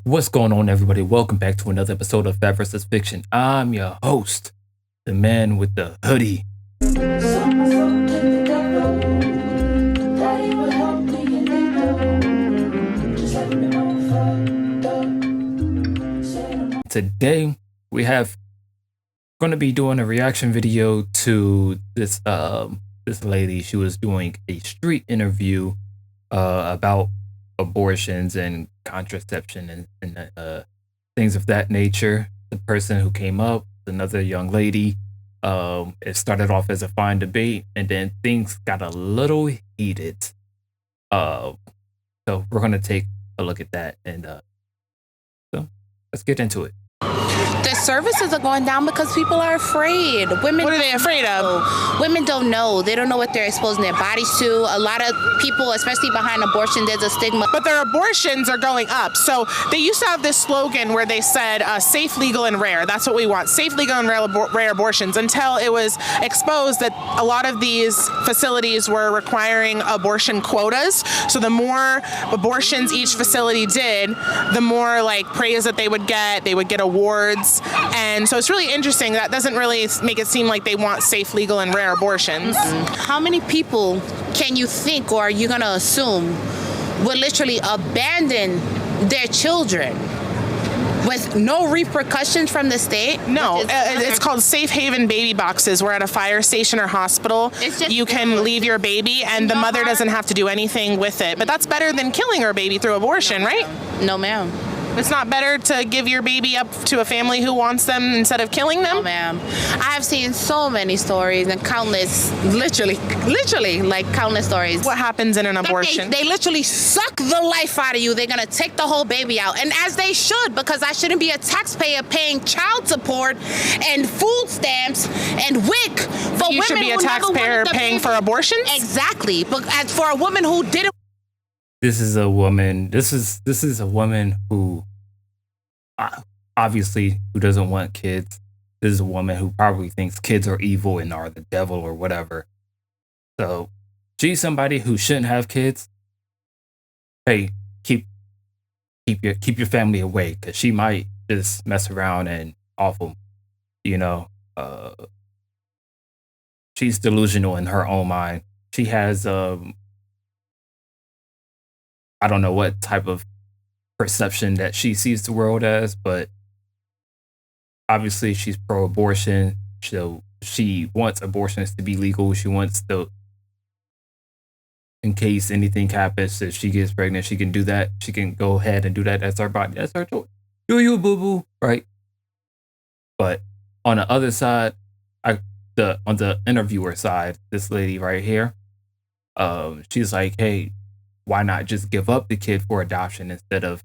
What's going on, everybody? Welcome back to another episode of Fact vs. Fiction. I'm your host, the man with the hoodie. Today, we have going to be doing a reaction video to this lady. She was doing a street interview about abortions and contraception and things of that nature. The person who came up, another young lady. It started off as a fine debate, and then things got a little heated. So we're gonna take a look at that, and so let's get into it. The services are going down because people are afraid. Women. What are they afraid of? Women don't know. They don't know what they're exposing their bodies to. A lot of people, especially behind abortion, there's a stigma. But their abortions are going up. So they used to have this slogan where they said safe, legal, and rare. That's what we want. Safe, legal, and rare abortions, until it was exposed that a lot of these facilities were requiring abortion quotas. So the more abortions each facility did, the more praise that they would get. They would get awards. And so it's really interesting. That doesn't really make it seem like they want safe, legal, and rare abortions. How many people can you think, or are you going to assume, would literally abandon their children with no repercussions from the state? No, it's called safe haven baby boxes. We're at a fire station or hospital. You can leave your baby and the mother doesn't have to do anything with it. But that's better than killing her baby through abortion, right? No, ma'am. It's not better to give your baby up to a family who wants them instead of killing them? No, ma'am. I have seen so many stories and countless, literally, countless stories. What happens in an abortion? They literally suck the life out of you. They're going to take the whole baby out. And as they should, because I shouldn't be a taxpayer paying child support and food stamps and WIC for women. You should be a taxpayer paying for abortions? Exactly. But as for a woman who didn't. This is a woman. This is a woman who, obviously, who doesn't want kids. This is a woman who probably thinks kids are evil and are the devil or whatever. So she's somebody who shouldn't have kids. Hey, keep your family away, because she might just mess around and off them. She's delusional in her own mind. She has I don't know what type of perception that she sees the world as, but obviously she's pro-abortion. So she wants abortions to be legal. She wants in case anything happens, if she gets pregnant, she can do that. She can go ahead and do that. That's her body. That's her choice. Do you, boo-boo, right? But on the other side, on the interviewer side, this lady right here, she's like, hey, why not just give up the kid for adoption instead of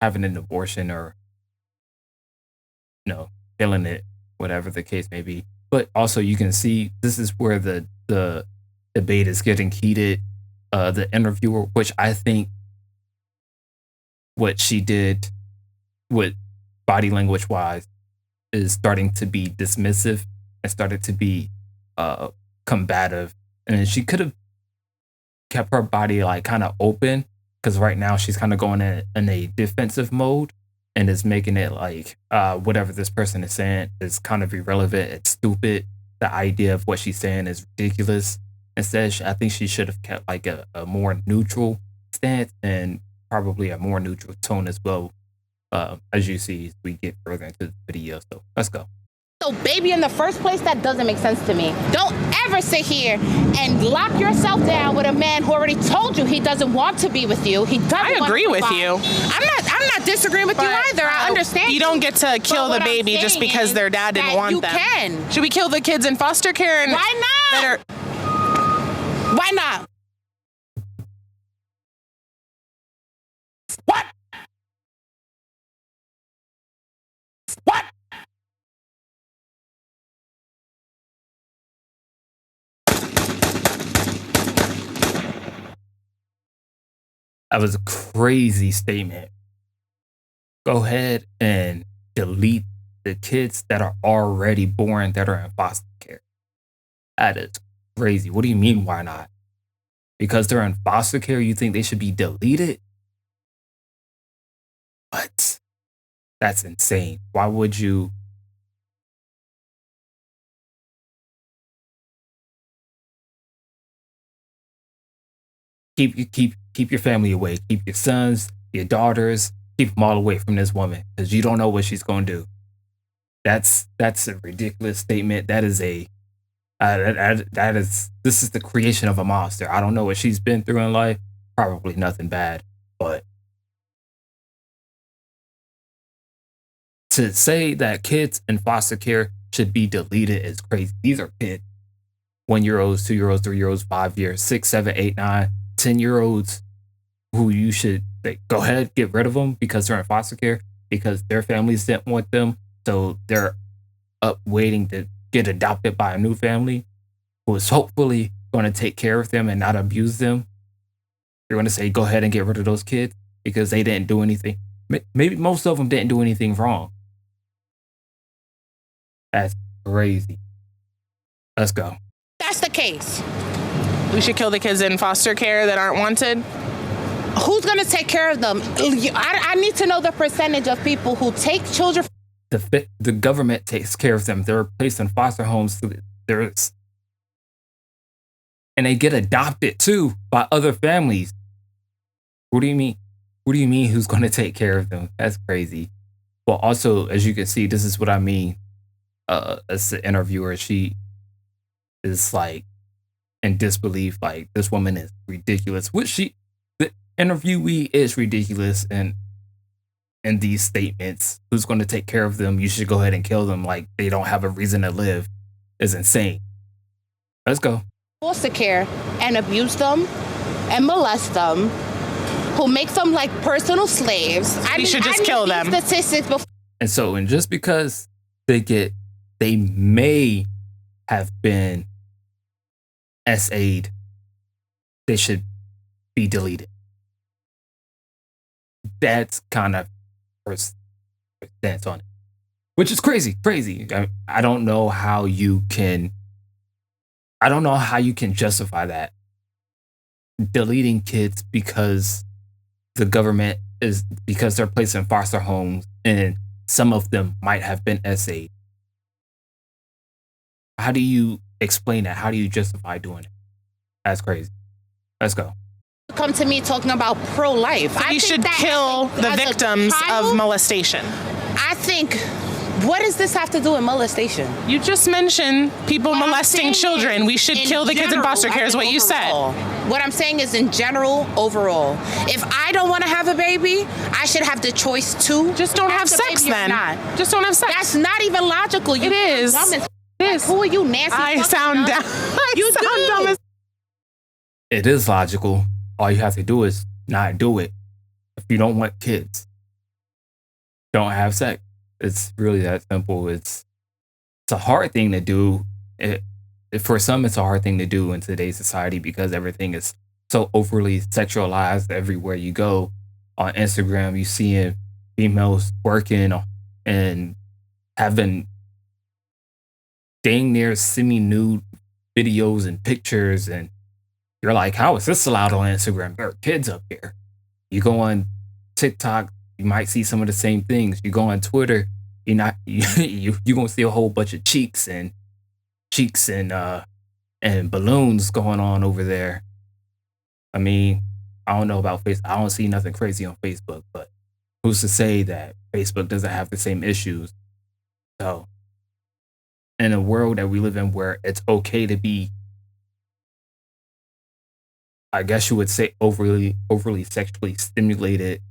having an abortion, or killing it, whatever the case may be. But also, you can see this is where the debate is getting heated. The interviewer, which I think what she did with body language wise is starting to be dismissive and started to be combative. And she could have kept her body kind of open, because right now she's kind of going in a defensive mode and is making it whatever this person is saying is kind of irrelevant. It's stupid. The idea of what she's saying is ridiculous. Instead, I think she should have kept a more neutral stance and probably a more neutral tone as well, as you see as we get further into the video. So let's go. So baby in the first place, that doesn't make sense to me. Don't ever sit here and lock yourself down with a man who already told you he doesn't want to be with you. I agree with you. I'm not disagreeing with you either. I understand. You don't get to kill the baby just because their dad didn't want them. You can. Should we kill the kids in foster care? Why not? Why not? What? What? That was a crazy statement. Go ahead and delete the kids that are already born that are in foster care. That is crazy. What do you mean, why not? Because they're in foster care, you think they should be deleted? What? That's insane. Why would you keep your family away? Keep your sons, your daughters, keep them all away from this woman because you don't know what she's going to do. That's a ridiculous statement. That is a that is this is the creation of a monster. I don't know what she's been through in life. Probably nothing bad, but to say that kids in foster care should be deleted is crazy. These are kids, 1 year olds, 2 year olds, 3 year olds, 5 years, 6, 7, 8, 9, 10 year olds who you should go ahead, get rid of them because they're in foster care because their families didn't want them. So they're up waiting to get adopted by a new family who is hopefully going to take care of them and not abuse them. You're going to say, go ahead and get rid of those kids because they didn't do anything. Maybe most of them didn't do anything wrong. That's crazy. Let's go. That's the case. We should kill the kids in foster care that aren't wanted. Who's going to take care of them? I need to know the percentage of people who take children. The government takes care of them. They're placed in foster homes. And they get adopted too by other families. What do you mean? What do you mean who's going to take care of them? That's crazy. Well, also, as you can see, this is what I mean. As the interviewer, she is like in disbelief. Like, this woman is ridiculous. The interviewee is ridiculous in these statements. Who's going to take care of them? You should go ahead and kill them. Like, they don't have a reason to live. Is insane. Let's go. Foster care and abuse them and molest them, who makes them like personal slaves. We should just kill them. Statistics before. And just because they may have been SA'd, they should be deleted. That's kind of first stance on it, which is crazy. I don't know how you can justify that, deleting kids because the government because they're placed in foster homes and some of them might have been SA'd. How do you explain that? How do you justify doing it? That's crazy. Let's go. Come to me talking about pro-life. So we should kill the victims of molestation. I think, what does this have to do with molestation? You just mentioned people molesting children. We should kill the kids in foster care is what you said. What I'm saying is in general, overall. If I don't want to have a baby, I should have the choice to. Just don't have sex then. Just don't have sex. That's not even logical. It is. Who are you, Nancy? I sound dumb. You sound dumb. It is logical. All you have to do is not do it. If you don't want kids, don't have sex. It's really that simple. It's a hard thing to do. For some, it's a hard thing to do in today's society because everything is so overly sexualized everywhere you go. On Instagram, you see females working and having dang near semi-nude videos and pictures, and you're like, how is this allowed on Instagram? There are kids up here. You go on TikTok, you might see some of the same things. You go on Twitter, you're gonna see a whole bunch of cheeks and balloons going on over there. I mean, I don't know about Facebook. I don't see nothing crazy on Facebook, but who's to say that Facebook doesn't have the same issues? So, in a world that we live in where it's okay to be, I guess you would say, overly sexually stimulated,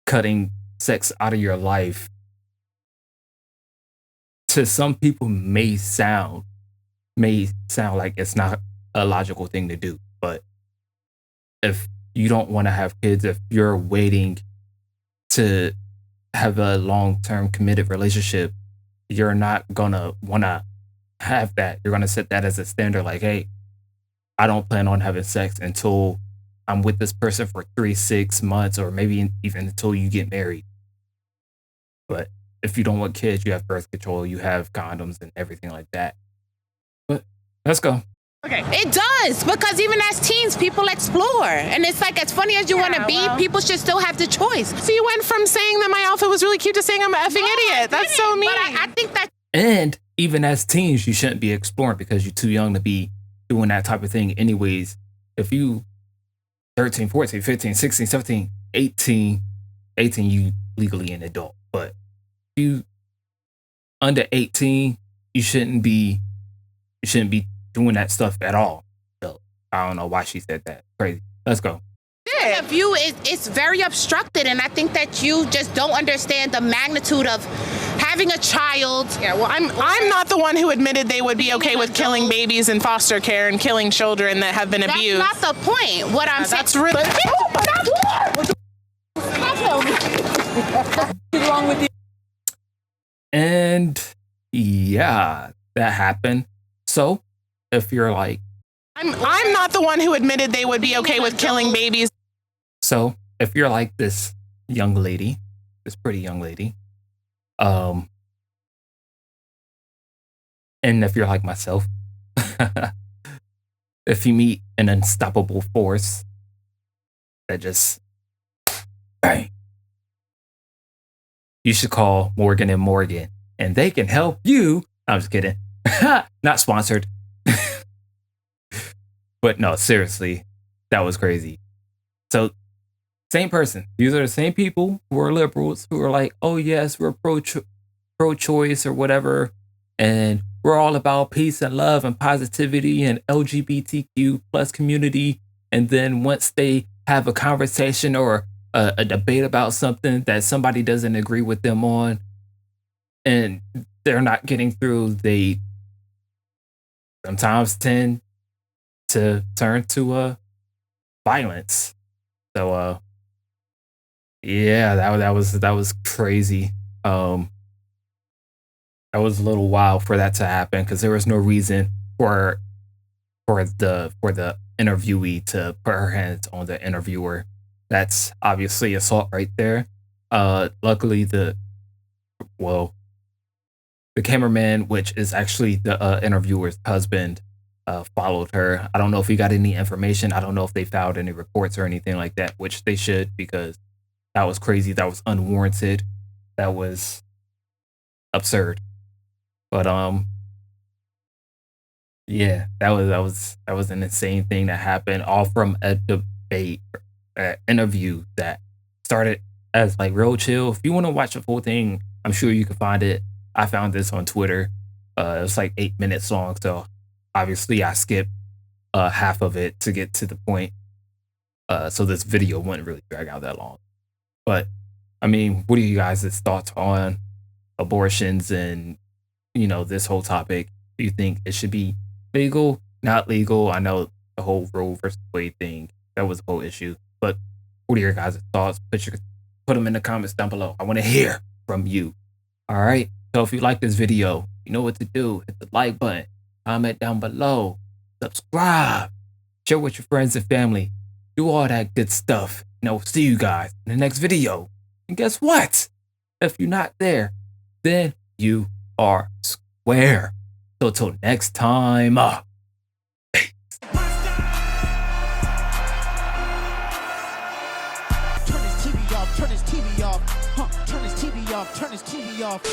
cutting sex out of your life, to some people may sound like it's not a logical thing to do. But if you don't want to have kids, if you're waiting to have a long-term committed relationship, you're not gonna want to have that. You're gonna set that as a standard, like, hey, I don't plan on having sex until I'm with this person for 3-6 months, or maybe even until you get married. But if you don't want kids, you have birth control, you have condoms and everything like that. But let's go. Okay. It does, because even as teens, people explore. And it's like, as funny as you want to be, people should still have the choice. So you went from saying that my outfit was really cute to saying I'm an effing idiot. That's so mean. But I think that. And even as teens, you shouldn't be exploring because you're too young to be doing that type of thing anyways. If you 13, 14, 15, 16, 17, 18, you legally an adult. But if you under 18, you shouldn't be doing that stuff at all. So I don't know why she said that. Crazy. Let's go. The view is very obstructed, and I think that you just don't understand the magnitude of having a child. Yeah, well, I'm not the one who admitted they would be okay with killing babies in foster care and killing children that have been abused. That's not the point. What I'm saying. That's really. What's wrong with you? And yeah, that happened. So if you're like, I'm not the one who admitted they would be okay with killing babies. So if you're like this young lady, this pretty young lady, and if you're like myself, if you meet an unstoppable force that just bang, you should call Morgan and Morgan, and they can help you. I'm just kidding. Not sponsored. But no, seriously, that was crazy. So, same person. These are the same people who are liberals who are like, oh yes, we're pro-choice or whatever, and we're all about peace and love and positivity and LGBTQ plus community. And then once they have a conversation or a debate about something that somebody doesn't agree with them on, and they're not getting through, they sometimes tend to turn to violence. So yeah, that was crazy. That was a little wild for that to happen because there was no reason for the interviewee to put her hands on the interviewer. That's obviously assault right there. Luckily the cameraman, which is actually the interviewer's husband, followed her. I don't know if he got any information. I don't know if they filed any reports or anything like that, which they should, because that was crazy. That was unwarranted. That was absurd. But yeah, that was an insane thing that happened, all from a debate, interview that started as like real chill. If you want to watch the full thing, I'm sure you can find it. I found this on Twitter. It was like 8 minutes long, so obviously I skipped half of it to get to the point. So this video wouldn't really drag out that long. But I mean, what are you guys' thoughts on abortions and, you know, this whole topic? Do you think it should be legal, not legal? I know the whole Roe versus Wade thing, that was a whole issue. But what are your guys' thoughts? Put them in the comments down below. I want to hear from you. All right. So if you like this video, you know what to do. Hit the like button, comment down below, subscribe, share with your friends and family, do all that good stuff. And I will see you guys in the next video. And guess what? If you're not there, then you are square. So till next time, peace. Turn his TV off, turn his TV off, turn his TV off, turn his TV off.